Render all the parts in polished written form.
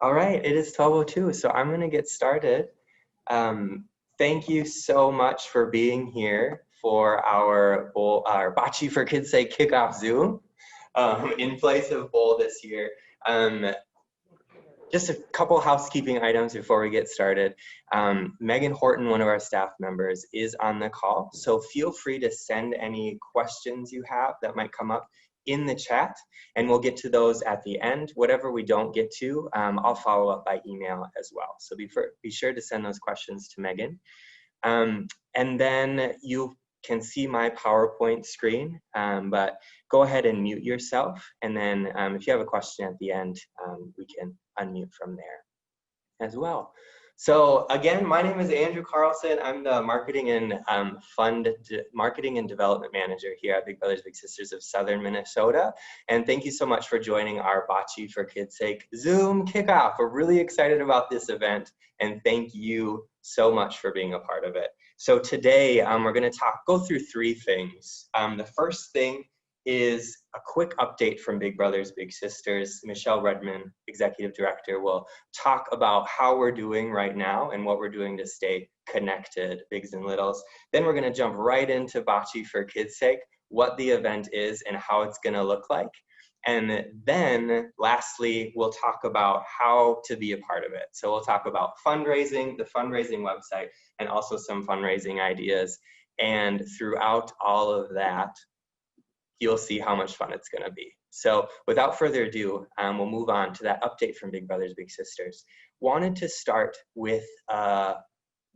All right, it is 12:02, so I'm going to get started. Thank you so much for being here for our Bocce for Kids' Sake Kickoff Zoom in place of Bowl this year. Just a couple housekeeping items before we get started. Megan Horton, one of our staff members, is on the call, so feel free to send any questions you have that might come up in the chat, and we'll get to those at the end. Whatever we don't get to, I'll follow up by email as well. So be sure to send those questions to Megan. And then you can see my PowerPoint screen, but go ahead and mute yourself. And then if you have a question at the end, we can unmute from there as well. So again, my name is Andrew Carlson. I'm the Marketing and Development Manager here at Big Brothers Big Sisters of Southern Minnesota. And thank you so much for joining our Bocce for Kids' Sake Zoom kickoff. We're really excited about this event, and thank you so much for being a part of it. So today we're going to go through three things. The first thing is a quick update from Big Brothers Big Sisters. Michelle Redman, Executive Director, will talk about how we're doing right now and what we're doing to stay connected, bigs and littles. Then we're going to jump right into Bocce for Kids' Sake, what the event is and how it's going to look like. And then lastly, we'll talk about how to be a part of it. So we'll talk about fundraising, the fundraising website, and also some fundraising ideas. And throughout all of that, you'll see how much fun it's going to be. So without further ado, we'll move on to that update from Big Brothers Big Sisters. Wanted to start with a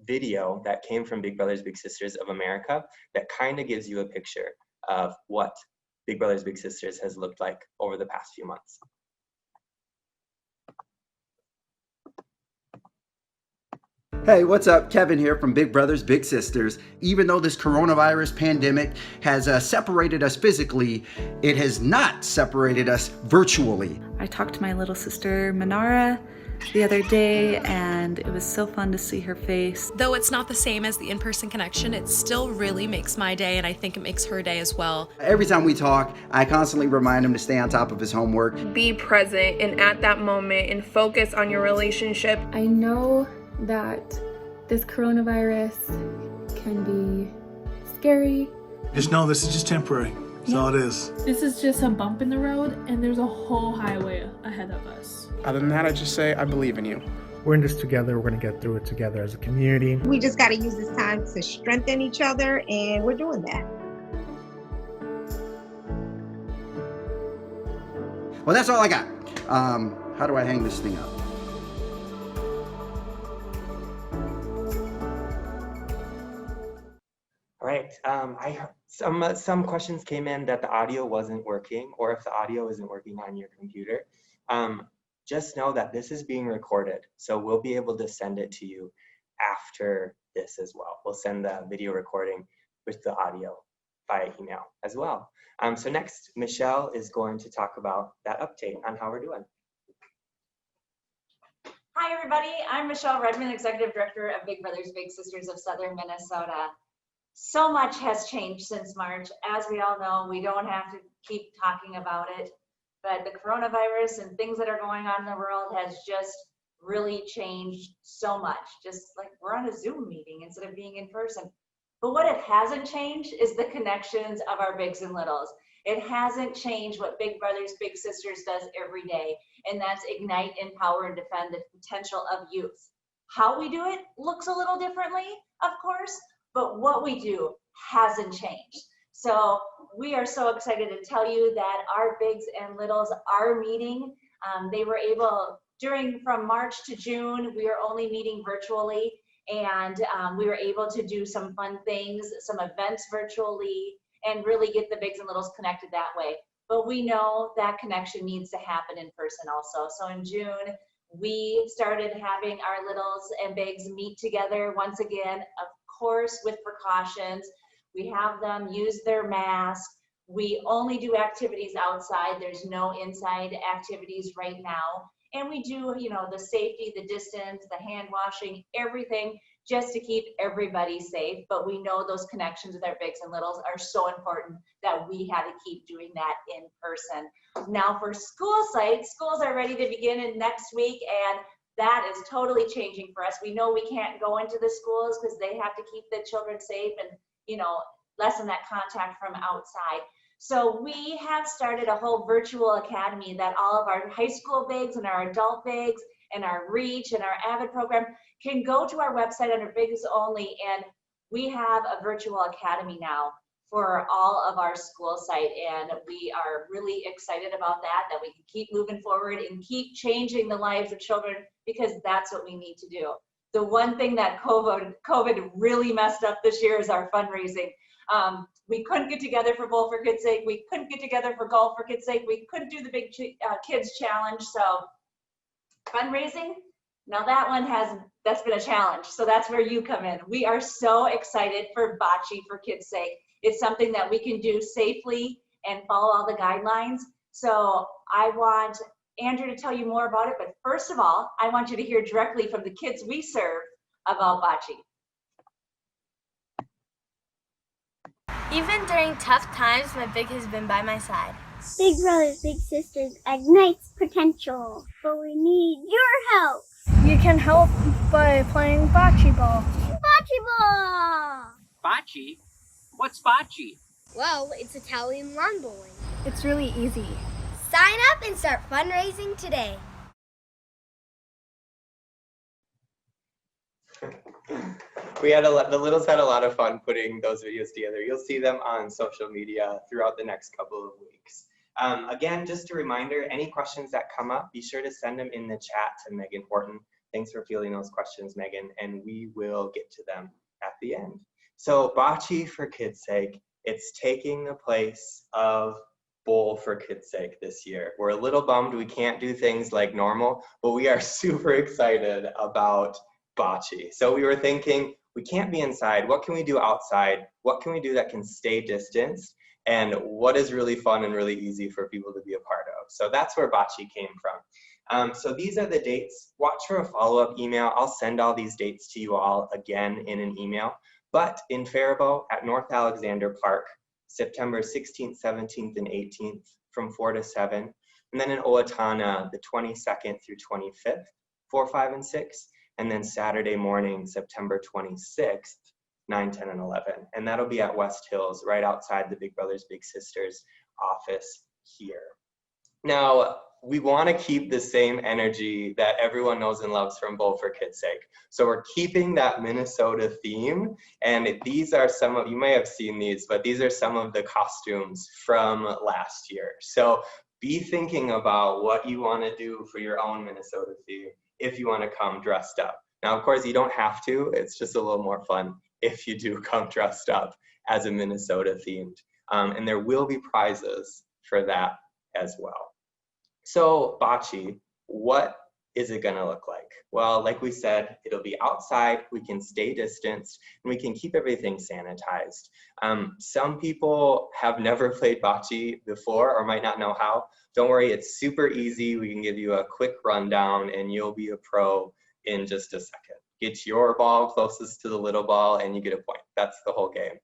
video that came from Big Brothers Big Sisters of America that kind of gives you a picture of what Big Brothers Big Sisters has looked like over the past few months. Hey, what's up? Kevin here from Big Brothers Big Sisters. Even though this coronavirus pandemic has separated us physically, it has not separated us virtually. I talked to my little sister Manara the other day, and it was so fun to see her face. Though it's not the same as the in-person connection, it still really makes my day, and I think it makes her day as well. Every time we talk, I constantly remind him to stay on top of his homework. Be present and at that moment and focus on your relationship. I know that this coronavirus can be scary. Just know this is just temporary. That's all it is. This is just a bump in the road, and there's a whole highway ahead of us. Other than that, I just say I believe in you. We're in this together. We're going to get through it together as a community. We just got to use this time to strengthen each other, and we're doing that. Well, that's all I got. How do I hang this thing up? All right, I heard some questions came in that the audio wasn't working, or if the audio isn't working on your computer. Just know that this is being recorded, so we'll be able to send it to you after this as well. We'll send the video recording with the audio via email as well. So next, Michelle is going to talk about that update on how we're doing. Hi everybody, I'm Michelle Redman, Executive Director of Big Brothers Big Sisters of Southern Minnesota. So much has changed since March. As we all know, we don't have to keep talking about it, but the coronavirus and things that are going on in the world has just really changed so much. Just like we're on a Zoom meeting instead of being in person. But what it hasn't changed is the connections of our bigs and littles. It hasn't changed what Big Brothers Big Sisters does every day, and that's ignite, empower, and defend the potential of youth. How we do it looks a little differently, of course, but what we do hasn't changed. So we are so excited to tell you that our bigs and littles are meeting. They were able, from March to June, we were only meeting virtually, and we were able to do some fun things, some events virtually, and really get the bigs and littles connected that way. But we know that connection needs to happen in person also. So in June, we started having our littles and bigs meet together once again, of course, with precautions. We have them use their mask. We only do activities outside. There's no inside activities right now. And we do, the safety, the distance, the hand washing, everything just to keep everybody safe. But we know those connections with our bigs and littles are so important that we had to keep doing that in person. Now for school sites, schools are ready to begin in next week, and that is totally changing for us. We know we can't go into the schools because they have to keep the children safe and, you know, lessen that contact from outside. So we have started a whole virtual academy that all of our high school bigs and our adult bigs and our Reach and our Avid program can go to our website under Bigs Only, and we have a virtual academy now for all of our school site, and we are really excited about that we can keep moving forward and keep changing the lives of children, because that's what we need to do. The one thing that COVID really messed up this year is our fundraising. We couldn't get together for Bowl for Kids' Sake. We couldn't get together for Golf for Kids' Sake. We couldn't do the big kids challenge. So fundraising, now that's been a challenge. So that's where you come in. We are so excited for Bocce for Kids' Sake. It's something that we can do safely and follow all the guidelines. So I want Andrew to tell you more about it. But first of all, I want you to hear directly from the kids we serve about Bocce. Even during tough times, my big has been by my side. Big Brothers Big Sisters ignites potential, but we need your help. You can help by playing bocce ball. Bocce ball! Bocce? What's bocce? Well, it's Italian lawn bowling. It's really easy. Sign up and start fundraising today. The littles had a lot of fun putting those videos together. You'll see them on social media throughout the next couple of weeks. Again, just a reminder, any questions that come up, be sure to send them in the chat to Megan Horton. Thanks for fielding those questions, Megan, and we will get to them at the end. So Bocce for Kids' Sake, it's taking the place of Bowl for Kids' Sake this year. We're a little bummed we can't do things like normal, but we are super excited about Bocce. So we were thinking, we can't be inside. What can we do outside? What can we do that can stay distanced? And what is really fun and really easy for people to be a part of? So that's where Bocce came from. So these are the dates. Watch for a follow-up email. I'll send all these dates to you all again in an email. But in Faribault at North Alexander Park, September 16th, 17th, and 18th from 4 to 7. And then in Owatonna, the 22nd through 25th, 4, 5, and 6. And then Saturday morning, September 26th, 9, 10, and 11. And that'll be at West Hills, right outside the Big Brothers Big Sisters office here. Now, we want to keep the same energy that everyone knows and loves from Bowl for Kids' Sake. So we're keeping that Minnesota theme. And these are some of, you may have seen these, but these are some of the costumes from last year. So be thinking about what you want to do for your own Minnesota theme if you want to come dressed up. Now, of course, you don't have to. It's just a little more fun if you do come dressed up as a Minnesota themed. And there will be prizes for that as well. So Bocce, what is it gonna look like? Well, like we said, it'll be outside, we can stay distanced, and we can keep everything sanitized. Some people have never played Bocce before or might not know how. Don't worry, it's super easy. We can give you a quick rundown and you'll be a pro in just a second. Get your ball closest to the little ball and you get a point. That's the whole game.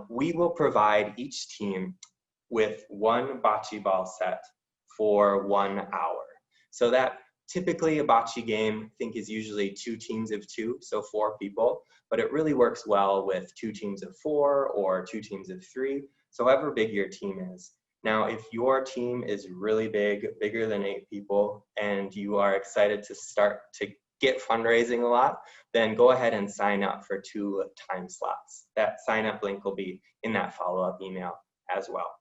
We will provide each team with one bocce ball set for 1 hour. So that typically a bocce game, I think, is usually 2 teams of 2, so 4 people, but it really works well with 2 teams of 4 or 2 teams of 3, so however big your team is. Now, if your team is really big, bigger than 8 people, and you are excited to start to get fundraising a lot, then go ahead and sign up for 2 time slots. That sign up link will be in that follow-up email as well.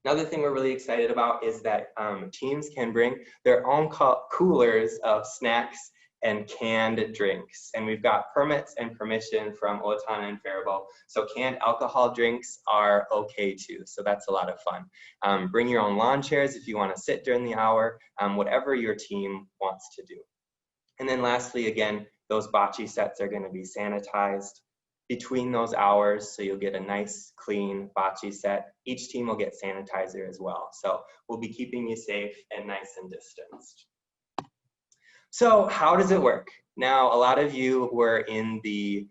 Another thing we're really excited about is that teams can bring their own coolers of snacks and canned drinks. And we've got permits and permission from Owatonna and Faribault. So canned alcohol drinks are okay too. So that's a lot of fun. Bring your own lawn chairs if you want to sit during the hour, whatever your team wants to do. And then lastly, again, those bocce sets are going to be sanitized between those hours, so you'll get a nice clean bocce set. Each team will get sanitizer as well. So we'll be keeping you safe and nice and distanced. So how does it work? Now, a lot of you were in the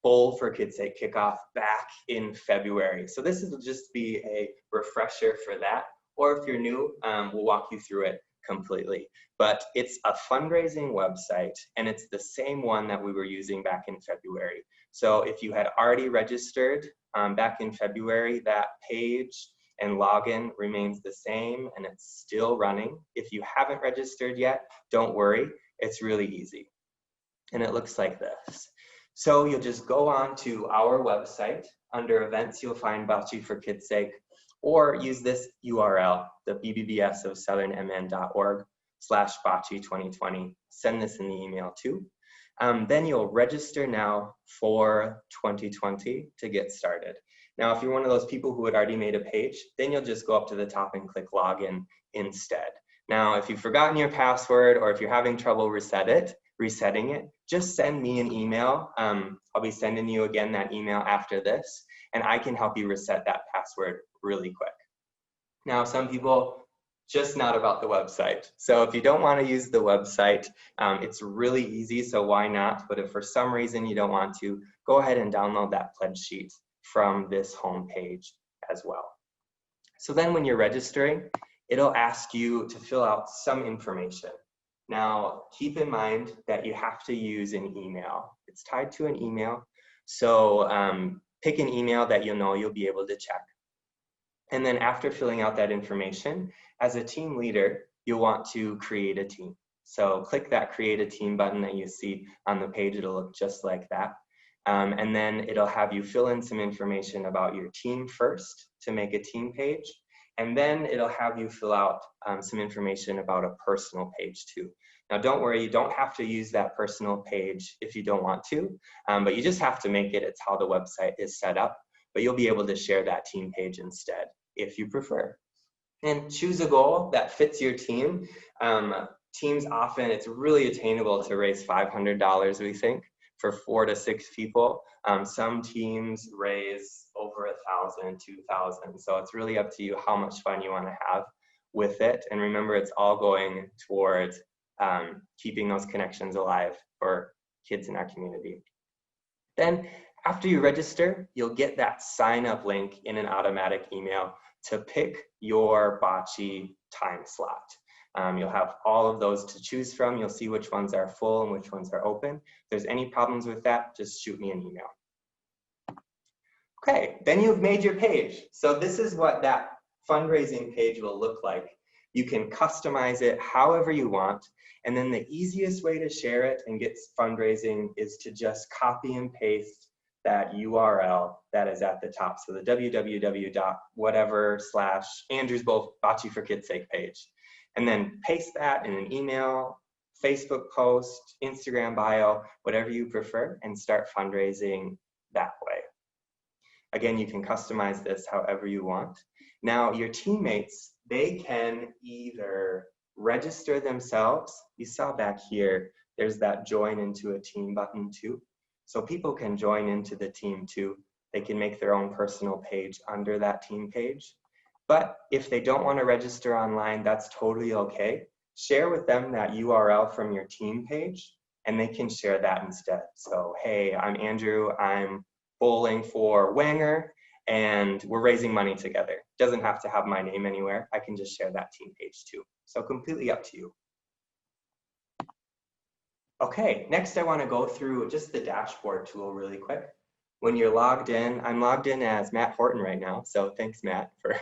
Bowl for Kids Sake Kickoff back in February. So this will just be a refresher for that. Or if you're new, we'll walk you through it completely. But it's a fundraising website, and it's the same one that we were using back in February. So if you had already registered back in February, that page and login remains the same, and it's still running. If you haven't registered yet, don't worry, it's really easy. And it looks like this. So you'll just go on to our website. Under events, you'll find Bocce for Kids Sake, or use this URL, the BBBS of southernmn.org/Bocce2020. Send this in the email too. Then you'll register now for 2020 to get started. Now, if you're one of those people who had already made a page, then you'll just go up to the top and click login instead. Now, if you've forgotten your password or if you're having trouble resetting it, just send me an email. I'll be sending you again that email after this, and I can help you reset that password really quick. Now, some people, just not about the website. So if you don't want to use the website, it's really easy, so why not? But if for some reason you don't want to, go ahead and download that pledge sheet from this home page as well. So then when you're registering, it'll ask you to fill out some information. Now, keep in mind that you have to use an email. It's tied to an email, so pick an email that you'll know you'll be able to check. And then after filling out that information, as a team leader, you'll want to create a team. So click that create a team button that you see on the page. It'll look just like that. And then it'll have you fill in some information about your team first to make a team page. And then it'll have you fill out some information about a personal page too. Now don't worry, you don't have to use that personal page if you don't want to, but you just have to make it. It's how the website is set up, but you'll be able to share that team page instead if you prefer. And choose a goal that fits your team. Teams often, it's really attainable to raise $500, we think, for 4 to 6 people. Some teams raise over 1,000, 2,000. So it's really up to you how much fun you want to have with it. And remember, it's all going towards keeping those connections alive for kids in our community. Then after you register, you'll get that sign up link in an automatic email to pick your Bocce time slot. You'll have all of those to choose from. You'll see which ones are full and which ones are open. If there's any problems with that, just shoot me an email. Okay, then you've made your page. So this is what that fundraising page will look like. You can customize it however you want. And then the easiest way to share it and get fundraising is to just copy and paste that URL that is at the top. So the www.whatever/Andrew's Bocce for Kids Sake page. And then paste that in an email, Facebook post, Instagram bio, whatever you prefer, and start fundraising that way. Again, you can customize this however you want. Now, your teammates, they can either register themselves. You saw back here, there's that join into a team button too. So people can join into the team too. They can make their own personal page under that team page. But if they don't want to register online, that's totally okay. Share with them that URL from your team page, and they can share that instead. So, hey, I'm Andrew, I'm bowling for Wanger, and we're raising money together. Doesn't have to have my name anywhere. I can just share that team page too. So completely up to you. Okay, next I want to go through just the dashboard tool really quick. When you're logged in, I'm logged in as Matt Horton right now, so thanks Matt for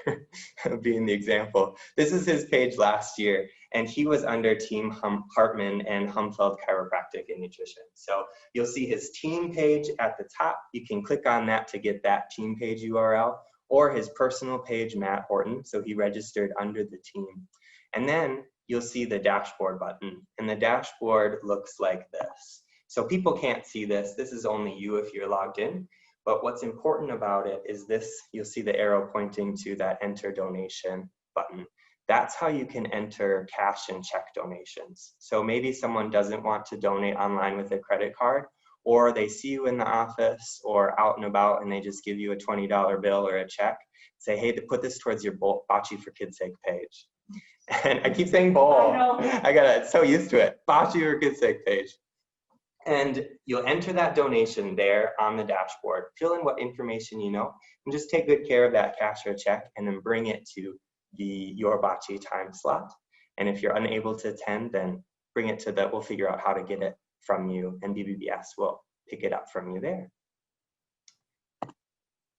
being the example. This is his page last year, and he was under Team Hartman and Humfeld Chiropractic and Nutrition. So you'll see his team page at the top. You can click on that to get that team page URL, or his personal page, Matt Horton, so he registered under the team. And then you'll see the dashboard button, and the dashboard looks like this. So people can't see this. This is only you if you're logged in. But what's important about it is this, you'll see the arrow pointing to that enter donation button. That's how you can enter cash and check donations. So maybe someone doesn't want to donate online with a credit card, or they see you in the office or out and about and they just give you a $20 bill or a check. Say, hey, put this towards your Bocce for Kids Sake page. And I keep saying bowl. I know. I got so used to it. Bocce for Kids Sake page. And you'll enter that donation there on the dashboard. Fill in what information you know, and just take good care of that cash or check, and then bring it to your Bocce time slot. And if you're unable to attend, then bring it to we'll figure out how to get it from you, and BBBS will pick it up from you there.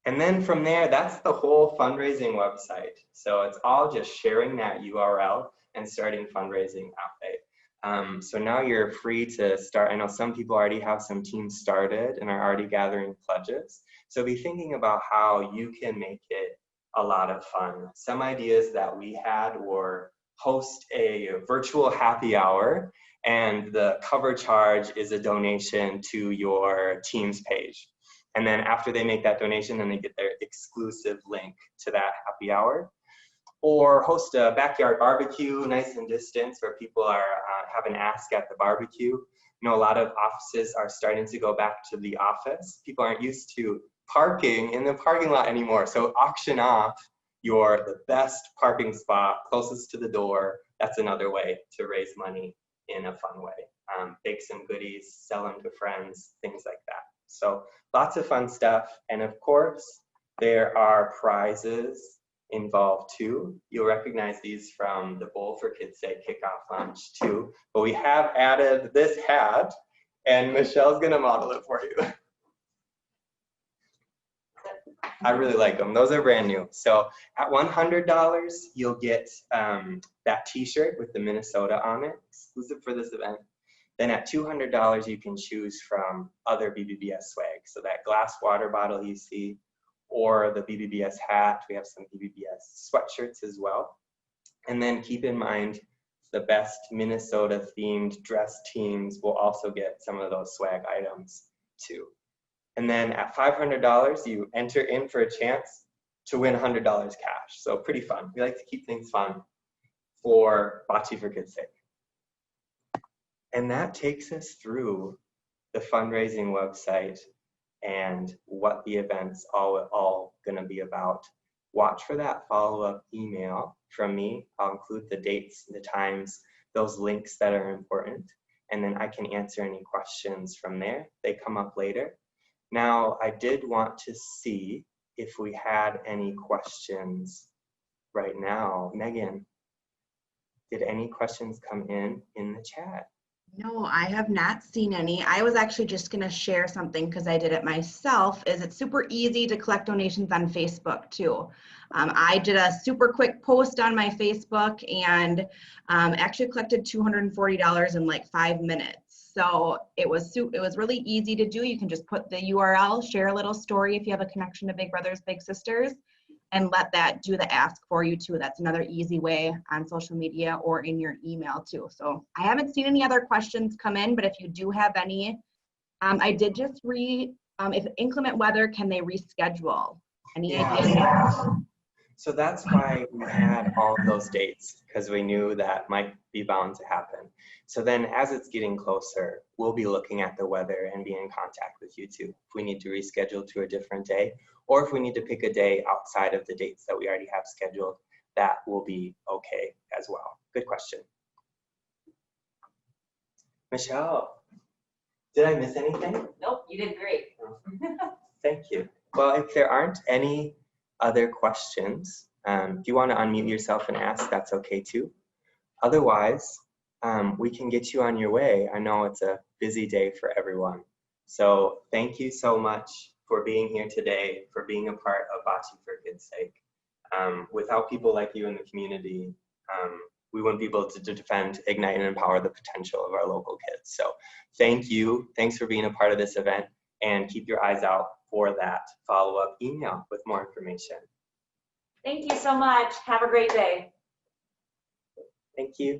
And then from there, that's the whole fundraising website. So it's all just sharing that URL and starting fundraising that way. So now you're free to start. I know some people already have some teams started and are already gathering pledges. So be thinking about how you can make it a lot of fun. Some ideas that we had were host a virtual happy hour, and the cover charge is a donation to your team's page. And then after they make that donation, then they get their exclusive link to that happy hour. Or host a backyard barbecue, nice and distance, where people are have an ask at the barbecue. You know, a lot of offices are starting to go back to the office. People aren't used to parking in the parking lot anymore. So auction off the best parking spot closest to the door. That's another way to raise money in a fun way. Bake some goodies, sell them to friends, things like that. So lots of fun stuff. And of course, there are prizes involved too. You'll recognize these from the Bowl for Kids Sake Kickoff Lunch too. But we have added this hat, and Michelle's gonna model it for you. I really like them. Those are brand new. So at $100, you'll get that t-shirt with the Minnesota on it, exclusive for this event. Then at $200, you can choose from other BBBS swag. So that glass water bottle you see, or the BBBS hat. We have some BBBS sweatshirts as well. And then keep in mind, the best Minnesota themed dress teams will also get some of those swag items too. And then at $500, you enter in for a chance to win $100 cash. So pretty fun. We like to keep things fun for Bocce for Kids Sake. And that takes us through the fundraising website and what the event's all gonna be about. Watch for that follow-up email from me. I'll include the dates, the times, those links that are important, and then I can answer any questions from there. They come up later. Now, I did want to see if we had any questions right now. Megan, did any questions come in the chat? No, I have not seen any. I was actually just going to share something because I did it myself. It's super easy to collect donations on Facebook too. I did a super quick post on my Facebook and actually collected $240 in like 5 minutes. So it was really easy to do. You can just put the URL, share a little story if you have a connection to Big Brothers Big Sisters, and let that do the ask for you too. That's another easy way on social media or in your email too. So I haven't seen any other questions come in, but if you do have any, I did just read, if inclement weather, can they reschedule? Any ideas? So that's why we had all of those dates, because we knew that might be bound to happen. So then as it's getting closer, we'll be looking at the weather and be in contact with you too. If we need to reschedule to a different day, or if we need to pick a day outside of the dates that we already have scheduled, that will be okay as well. Good question. Michelle, did I miss anything? Nope, you did great. Thank you. Well, if there aren't any other questions, if you want to unmute yourself and ask, that's okay too. Otherwise, we can get you on your way. I know it's a busy day for everyone. So thank you so much for being here today, for being a part of Bocce for Kids Sake. Without people like you in the community, we wouldn't be able to defend, ignite, and empower the potential of our local kids. So thank you. Thanks for being a part of this event, and keep your eyes out for that follow-up email with more information. Thank you so much. Have a great day. Thank you.